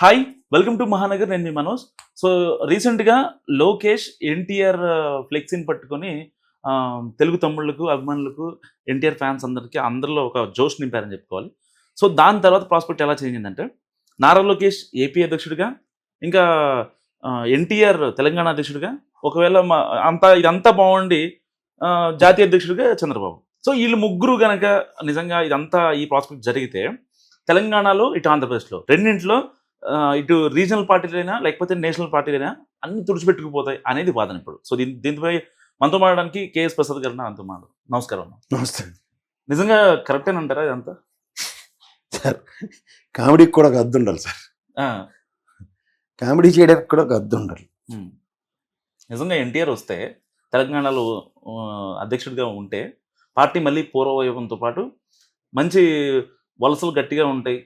Hi, welcome to Mahanagar. నేను మీ Manoj. So రీసెంట్గా లోకేష్ ఎన్టీఆర్ ఫ్లెక్సీని పట్టుకొని తెలుగు తమ్ముళ్ళకు, అభిమానులకు, ఎన్టీఆర్ ఫ్యాన్స్ అందరిలో ఒక జోష్ నింపారని చెప్పుకోవాలి. సో దాని తర్వాత ప్రాస్పెక్ట్ ఎలా చేంజ్ అయిందంటే, నారా లోకేష్ ఏపీ అధ్యక్షుడిగా, ఇంకా ఎన్టీఆర్ తెలంగాణ అధ్యక్షుడిగా, ఒకవేళ ఇదంతా బాగుండి జాతీయ అధ్యక్షుడిగా చంద్రబాబు. సో వీళ్ళు ముగ్గురు కనుక నిజంగా ఇదంతా ఈ ప్రాస్పెక్ట్ జరిగితే తెలంగాణలో ఇటు ఆంధ్రప్రదేశ్లో రెండింటిలో ఇటు రీజనల్ పార్టీలైనా లేకపోతే నేషనల్ పార్టీలైనా అన్ని తుడిచిపెట్టుకుపోతాయి అనేది వాదన ఇప్పుడు. సో దీనిపై మనతో మాట్లాడడానికి కేఎస్ ప్రసాద్ గారు మనతో మాట్లాడు. నమస్కారం. నమస్తే. నిజంగా కరెక్టేనంటారా ఇదంతా? సార్, కామెడీకి కూడా ఒక హద్దు ఉండాలి సార్. కామెడీ చేయడానికి కూడా ఒక హద్దు ఉండాలి. నిజంగా ఎన్టీఆర్ వస్తే తెలంగాణలో అధ్యక్షుడిగా ఉంటే పార్టీ మళ్ళీ పూర్వవైభవంతో పాటు మంచి వలసలు గట్టిగా ఉంటాయి.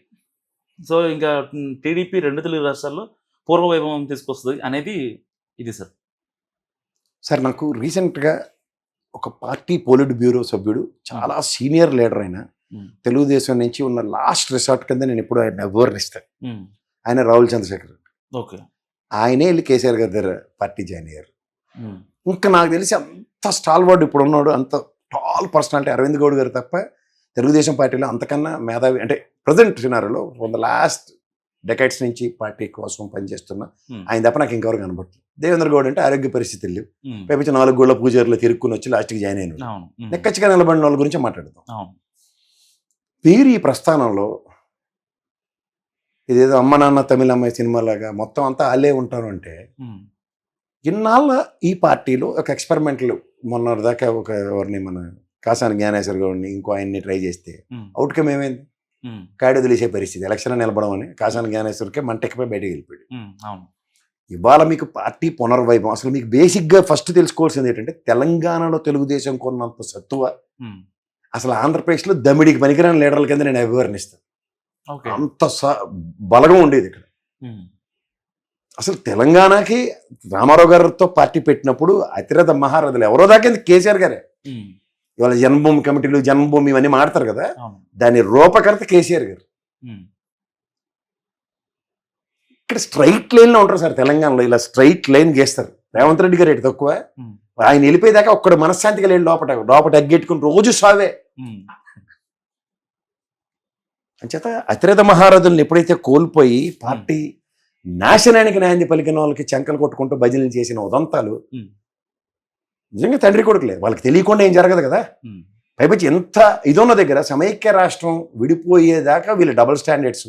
సో ఇంకా టీడీపీ రెండు తెలుగు రాష్ట్రాల్లో పూర్వవైభవం తీసుకొస్తుంది అనేది ఇది సార్. సార్, నాకు రీసెంట్గా ఒక పార్టీ పోలిట్ బ్యూరో సభ్యుడు, చాలా సీనియర్ లీడర్ అయిన తెలుగుదేశం నుంచి ఉన్న లాస్ట్ రిసార్ట్ కింద నేను ఎప్పుడు ఆయన వివరణిస్తాను. ఆయన రాహుల్ చంద్రశేఖర్. ఓకే. ఆయనే వెళ్ళి కేసీఆర్ గారి దగ్గర పార్టీ జాయిన్ అయ్యారు. ఇంకా నాకు తెలిసి అంత స్టాల్ వర్డ్ ఇప్పుడు ఉన్నాడు, అంత టాల్ పర్సనాలిటీ అరవింద్ గౌడ్ గారు తప్ప తెలుగుదేశం పార్టీలో అంతకన్నా మేధావి అంటే ప్రజెంట్ సినారీలో ఫ్రమ్ ద లాస్ట్ డెకైడ్స్ నుంచి పార్టీ కోసం పనిచేస్తున్న ఆయన తప్ప నాకు ఇంకెవరు కనబడుతుంది. దేవేంద్ర గౌడ్ అంటే ఆరోగ్య పరిస్థితులు లేవు, పైపించి 4 గోళ్ల పూజారులో తిరుక్కుని వచ్చి లాస్ట్కి జాయిన్ అయినాడు. నెక్కచ్చిగా నిలబడిన వాళ్ళ గురించి మాట్లాడదాం. వీరి ఈ ప్రస్థానంలో ఇదేదో అమ్మ నాన్న తమిళ అమ్మాయి సినిమాలాగా మొత్తం అంతా వాళ్ళే ఉంటారు అంటే, ఇన్నాళ్ళ ఈ పార్టీలో ఒక ఎక్స్పెరిమెంట్లు మొన్న దాకా ఒక ఎవరిని మన కాసాని జ్ఞానేశ్వర్ గౌడ్ని ఇంకో ఆయన్ని ట్రై చేస్తే అవుట్కమ్ ఏమైంది? కాడి వదిలేసే పరిస్థితి. ఎలక్షన్ నిలబడం అని కాసాని జ్ఞానేశ్వర్కే మంటెక్కిపోయి బయటకు వెళ్ళిపోయాడు. ఇవాళ మీకు పార్టీ పునర్వైభవం. అసలు మీకు బేసిక్గా ఫస్ట్ తెలుసుకోవాల్సింది ఏంటంటే, తెలంగాణలో తెలుగుదేశం కొన్నంత సత్తువ అసలు ఆంధ్రప్రదేశ్లో దమిడికి పనికిరాని లీడర్ల కింద నేను వివరణిస్తాను. అంత బలగం ఉండేది ఇక్కడ. అసలు తెలంగాణకి రామారావు గారితో పార్టీ పెట్టినప్పుడు అతిరథ మహారథులు ఎవరో దాకా కేసీఆర్ గారే. ఇవాళ జన్మభూమి కమిటీలు, జన్మభూమి ఇవన్నీ మాడతారు కదా, దాని రూపకర్త కేసీఆర్ గారు. ఇక్కడ స్ట్రైట్ లైన్లో ఉంటారు సార్. తెలంగాణలో ఇలా స్ట్రైట్ లైన్ గేస్తారు. రేవంత్ రెడ్డి గారు రేటు తక్కువ. ఆయన వెళ్ళిపోయేదాకా ఒక్కడ మనశ్శాంతిగా లేని లోపల అగ్గెట్టుకుని రోజు సావే. అంచేత అతిరథ మహారథుల్ని ఎప్పుడైతే కోల్పోయి పార్టీ నాశనానికి నాంది పలికిన వాళ్ళకి చంకలు కొట్టుకుంటూ భజనలు చేసిన ఉదంతాలు నిజంగా తండ్రి కొడుకులే. వాళ్ళకి తెలియకుండా ఏం జరగదు కదా. పైపచ్చి ఎంత ఇది ఉన్న దగ్గర సమైక్య రాష్ట్రం విడిపోయేదాకా వీళ్ళు డబుల్ స్టాండర్డ్స్.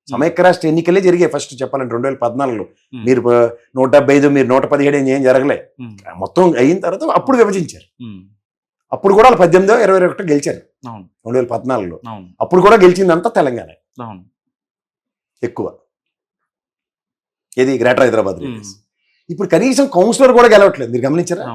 సమైక్య రాష్ట్ర ఎన్నికలే జరిగాయి ఫస్ట్ చెప్పాలంటే 2014లో. మీరు 175, మీరు 117 ఏం జరగలే. మొత్తం అయిన తర్వాత అప్పుడు విభజించారు. అప్పుడు కూడా వాళ్ళు 18, 21 గెలిచారు 2014లో. అప్పుడు కూడా గెలిచిందంతా తెలంగాణ ఎక్కువ. ఇది గ్రేటర్ హైదరాబాద్. ఇప్పుడు కనీసం కౌన్సిలర్ కూడా గెలవట్లేదు. మీరు గమనించారా?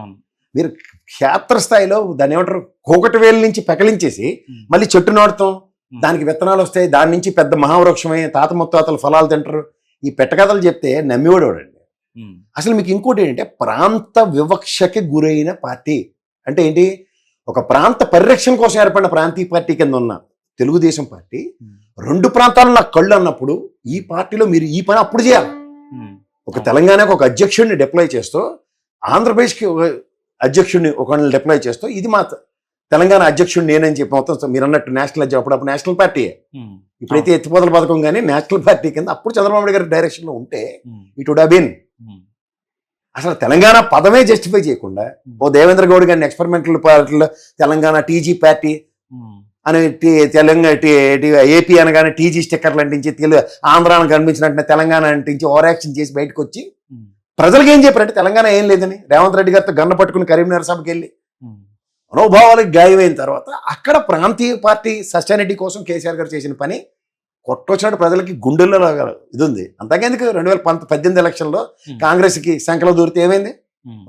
మీరు క్షేత్రస్థాయిలో దాన్ని ఏమంటారు, కోకటి వేలు నుంచి పెకలించేసి మళ్ళీ చెట్టు నాటుతాం, దానికి విత్తనాలు వస్తాయి, దాని నుంచి పెద్ద మహావృక్షమై తాత ముత్తాతలు ఫలాలు తింటారు. ఈ పెట్టకథలు చెప్తే నమ్మివాడేవాడండి. అసలు మీకు ఇంకోటి ఏంటంటే, ప్రాంత వివక్షకి గురైన పార్టీ అంటే ఏంటి? ఒక ప్రాంత పరిరక్షణ కోసం ఏర్పడిన ప్రాంతీయ పార్టీ కింద ఉన్న తెలుగుదేశం పార్టీ 2 ప్రాంతాల్లో నాకు కళ్ళు అన్నప్పుడు, ఈ పార్టీలో మీరు ఈ పని అప్పుడు చేయాలి. ఒక తెలంగాణకు ఒక అధ్యక్షుడిని డిప్లాయ్ చేస్తూ, ఆంధ్రప్రదేశ్కి ఒక అధ్యక్షుడిని ఒకళ్ళని డిప్లాయ్ చేస్తూ, ఇది మా తెలంగాణ అధ్యక్షుడిని నేనని చెప్పి మొత్తం మీరు అన్నట్టు నేషనల్ అప్పుడు నేషనల్ పార్టీయే. ఇప్పుడైతే ఎత్తిపోతల పథకం కానీ నేషనల్ పార్టీ కింద అప్పుడు చంద్రబాబు నాయుడు గారి డైరెక్షన్లో ఉంటే ఇట్ వుడ్ హావ్ బీన్. అసలు తెలంగాణ పదమే జస్టిఫై చేయకుండా ఓ దేవేంద్ర గౌడ్ గారిని ఎక్స్పెరిమెంటల్ పార్టీలో తెలంగాణ టీజీ పార్టీ అని తెలంగాణ ఏపీ అనగానే టీజీ స్టిక్కర్లు అంటించి ఆంధ్రాను కనిపించినట్టు తెలంగాణ అంటించి ఓవర్ యాక్షన్ చేసి బయటకు వచ్చి ప్రజలకు ఏం చెప్పారంటే తెలంగాణ ఏం లేదని రేవంత్ రెడ్డి గారితో గన్న పట్టుకుని కరీంనగర్ సభకి వెళ్ళి మనోభావాలకు గాయమైన తర్వాత అక్కడ ప్రాంతీయ పార్టీ సస్టైనిటీ కోసం కేసీఆర్ గారు చేసిన పని కొట్టొచ్చినట్టు ప్రజలకి గుండెల్లో ఇది ఉంది. అంతకెందుకు 2018 ఎలక్షన్లో కాంగ్రెస్కి సంఖ్యలో దూరితే ఏమైంది?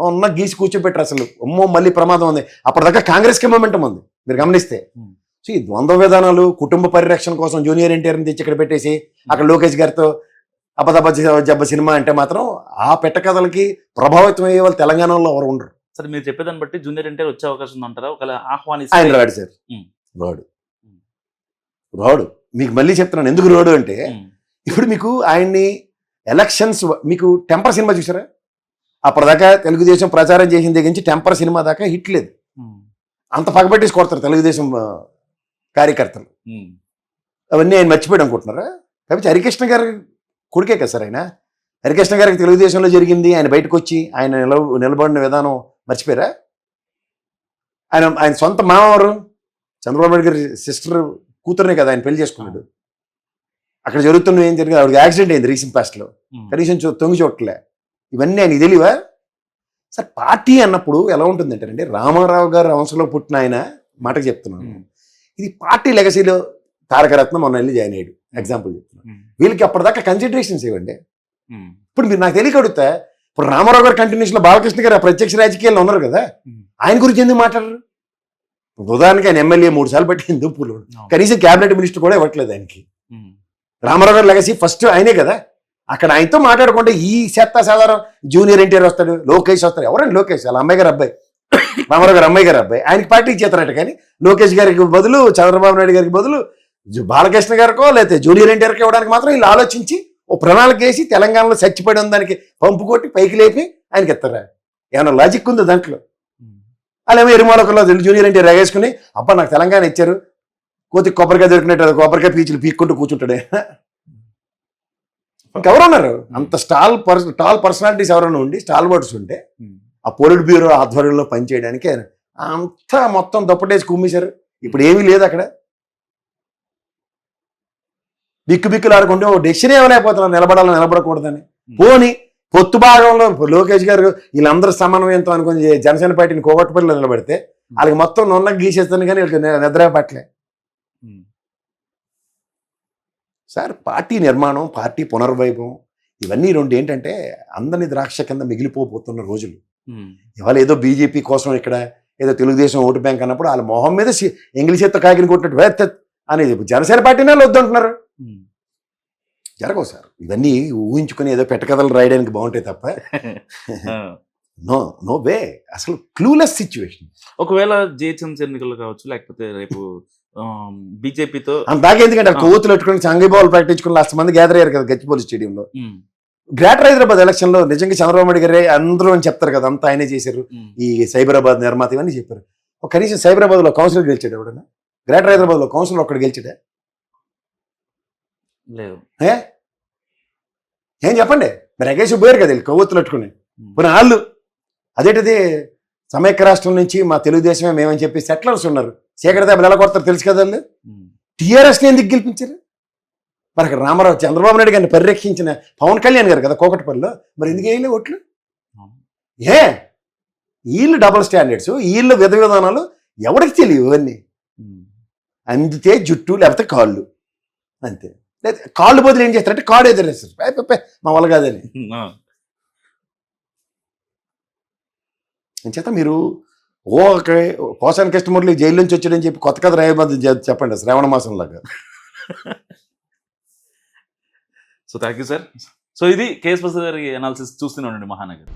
ఉన్న గీసి కూర్చోబెట్టరు. అసలు అమ్మో మళ్ళీ ప్రమాదం ఉంది. అప్పటిదాకా కాంగ్రెస్కి మొమెంటం ఉంది మీరు గమనిస్తే. సో ఈ ద్వంద్వ విధానాలు, కుటుంబ పరిరక్షణ కోసం జూనియర్ ఎన్టీఆర్ని తెచ్చి ఇక్కడ పెట్టేసి అక్కడ లోకేష్ గారితో అబద్ధ జబ్బ సినిమా అంటే మాత్రం ఆ పెట్టకథలకి ప్రభావితం అయ్యే వాళ్ళు తెలంగాణలో ఎవరు ఉండరు. సరే, మీరు చెప్పేదాన్ని బట్టి జూనియర్ ఎన్టీఆర్ వచ్చే అవకాశం ఉందంటారా? ఒకవేళ ఆయన రాడు సార్. రాడు. మీకు మళ్ళీ చెప్తున్నాను ఎందుకు రాడు అంటే, ఇప్పుడు మీకు ఆయన్ని ఎలక్షన్స్ మీకు టెంపర్ సినిమా చూసారా? అప్పటిదాకా తెలుగుదేశం ప్రచారం చేసిన దగ్గర నుంచి టెంపర్ సినిమా దాకా హిట్ లేదు. అంత పగబట్టేసి కొడతారు తెలుగుదేశం కార్యకర్తలు. అవన్నీ ఆయన మర్చిపోయాడు అనుకుంటున్నారా? కాబట్టి హరికృష్ణ గారి కొడుకే కదా సార్ ఆయన. హరికృష్ణ గారికి తెలుగుదేశంలో జరిగింది, ఆయన బయటకు వచ్చి ఆయన నిలబడిన విధానం మర్చిపోయారా? ఆయన సొంత మామవారు చంద్రబాబు నాయుడు గారి సిస్టర్ కూతురునే కదా ఆయన పెళ్లి చేసుకున్నాడు. అక్కడ జరుగుతున్న ఏం జరిగింది, ఆవిడకి యాక్సిడెంట్ అయింది రీసెంట్ పాస్ట్లో, కనీసం తొంగి చూడలే. ఇవన్నీ ఆయన తెలియవా సార్? పార్టీ అన్నప్పుడు ఎలా ఉంటుందంటేనండి, రామారావు గారు వంశంలో పుట్టిన ఆయన మాటకు చెప్తున్నాను, ఇది పార్టీ లెగసీలో తారకరత్నం మొన్న వెళ్ళి జాయిన్ అయ్యాడు, ఎగ్జాంపుల్ చెప్తున్నాను. వీళ్ళకి అప్పటిదాకా కన్సిడరేషన్స్ ఇవ్వండి. ఇప్పుడు మీరు నాకు తెలియక అడుగుతా, ఇప్పుడు రామారావు గారు కంటిన్యూషన్లో బాలకృష్ణ గారు ప్రత్యక్ష రాజకీయాల్లో ఉన్నారు కదా, ఆయన గురించి ఎందుకు మాట్లాడరు? ఉదాహరణకి ఆయన ఎమ్మెల్యే 3 సార్లు పట్టి హిందూపూర్లో కనీసం క్యాబినెట్ మినిస్టర్ కూడా ఇవ్వట్లేదు ఆయనకి. రామారావు గారు లెగసీ ఫస్ట్ ఆయనే కదా. అక్కడ ఆయనతో మాట్లాడకుండా ఈ చెత్త సాధారణ జూనియర్ ఎన్టీఆర్ వస్తాడు, లోకేష్ వస్తాడు. ఎవరండి లోకేష్? వాళ్ళ అమ్మాయి గారు అబ్బాయి, రామారావు గారు అమ్మాయి గారు అబ్బాయి. ఆయనకి పార్టీ ఇచ్చేస్తారట. కానీ లోకేష్ గారికి బదులు చంద్రబాబు నాయుడు గారికి బదులు బాలకృష్ణ గారికో లేకపోతే జూనియర్ ఎన్టీఆర్కి ఇవ్వడానికి మాత్రం వీళ్ళు ఆలోచించి ఓ ప్రణాళిక వేసి తెలంగాణలో చచ్చిపోయి దానికి పంపు కొట్టి పైకి లేపి ఆయనకి ఇస్తారా? ఏమైనా లాజిక్ ఉంది దాంట్లో? అలాగే ఎరుమాలకుల్లో జూనియర్ ఎన్టీఆర్ ఎగేసుకుని అబ్బా నాకు తెలంగాణ ఇచ్చారు, కోతి కొబ్బరికాయ దొరికినట్టు కొబ్బరికాయ పీచులు పీక్కుంటూ కూర్చుంటాడే. ఇంకెవరున్నారు అంత టాల్ పర్సనాలిటీస్? ఎవరైనా ఉండి స్టాల్ వర్డ్స్ ఉంటే ఆ పొలిట్ బ్యూరో ఆధ్వర్యంలో పనిచేయడానికి అంతా మొత్తం దుప్పటేసి కుమ్మేశారు. ఇప్పుడు ఏమీ లేదు అక్కడ. బిక్కులు ఆడుకుంటే ఓ డెసిషన్ ఏమలేకపోతున్నారు, నిలబడకూడదని. పోని పొత్తు భాగంలో లోకేష్ గారు వీళ్ళందరూ సమన్వయంతో అనుకుని జనసేన పార్టీని కోగొట్టపల్లిలో నిలబెడితే వాళ్ళకి మొత్తం నొన్నకి గీసేస్తాను, కానీ వీళ్ళకి నిద్ర పట్టలే. సార్ పార్టీ నిర్మాణం, పార్టీ పునర్వైభవం ఇవన్నీ రెండు ఏంటంటే అందరినీ ద్రాక్ష కింద మిగిలిపోతున్న రోజులు. ఇవాళ ఏదో బీజేపీ కోసం ఇక్కడ ఏదో తెలుగుదేశం ఓటు బ్యాంక్ అన్నప్పుడు వాళ్ళ మొహం మీద ఇంగ్లీష్ ఎత్త కాకిని కొట్టినట్టు అనేది జనసేన పార్టీనే వద్దంటున్నారు. జరగవు సార్ ఇవన్నీ. ఊహించుకుని ఏదో పెట్టకథలు రాయడానికి బాగుంటాయి తప్ప నో వే. అసలు క్లూలెస్ సిచ్యువేషన్. ఒకవేళ జిహెచ్ఎంసీ ఎన్నికలు కావచ్చు, లేకపోతే రేపు బీజేపీతో అందాక ఎందుకంటే కోతులు పెట్టుకుని సంఘీభావాలు ప్రకటించుకుని లాస్ట్ మంది గ్యాదర్ అయ్యారు కదా గచ్చిబౌలి స్టేడియంలో. గ్రేటర్ హైదరాబాద్ ఎలక్షన్ లో నిజంగా చంద్రబాబు నాయుడు గారే అందరూ అని చెప్తారు కదా, అంతా ఆయనే చేశారు. ఈ సైబరాబాద్ నిర్మాత ఇవన్నీ చెప్పారు. కనీసం సైబరాబాద్ లో కౌన్సిలర్ గెలిచాడు ఎవడన్నా? గ్రేటర్ హైదరాబాద్ లో కౌన్సిలర్ ఒక్కడు గెలిచాడా? లేదు. ఏం చెప్పండి మరి? ఎగేసి పోయారు కదా వీళ్ళు కొవ్వొత్తులు పెట్టుకుని. పోనీ వాళ్ళు అదేంటిది సమైక్య రాష్ట్రం నుంచి మా తెలుగుదేశమే మేమని చెప్పి సెటిలర్స్ ఉన్నారు. శేఖర్ దెబ్బలు ఎలా కొడతారు తెలుసు కదా వాళ్ళు. టీఆర్ఎస్ని ఎందుకు గెలిపించారు? మరి అక్కడ రామారావు చంద్రబాబు నాయుడు గారిని పరిరక్షించిన పవన్ కళ్యాణ్ గారు కదా కోకటపల్లిలో, మరి ఎందుకు వేయలే ఓట్లు? వీళ్ళు డబుల్ స్టాండర్డ్స్, వీళ్ళు విధానాలు ఎవరికి తెలియవు ఇవన్నీ. అందితే జుట్టు లేకపోతే కాళ్ళు, అంతే. లేదా కాళ్ళు బదులు ఏం చేస్తారంటే కాడు ఎదురేస్తారు, మా వల్ల కాదని. చేత మీరు పోసాని కృష్ణమూర్తి జైలు నుంచి వచ్చాడని చెప్పి కొత్త కథ రాయబద్దు చెప్పండి శ్రావణ మాసం లాగా. So thank you sir. So ఇది కేఎస్ ప్రసాద్ గారి అనాలిసిస్ చూస్తూనే ఉండండి మహానగర్.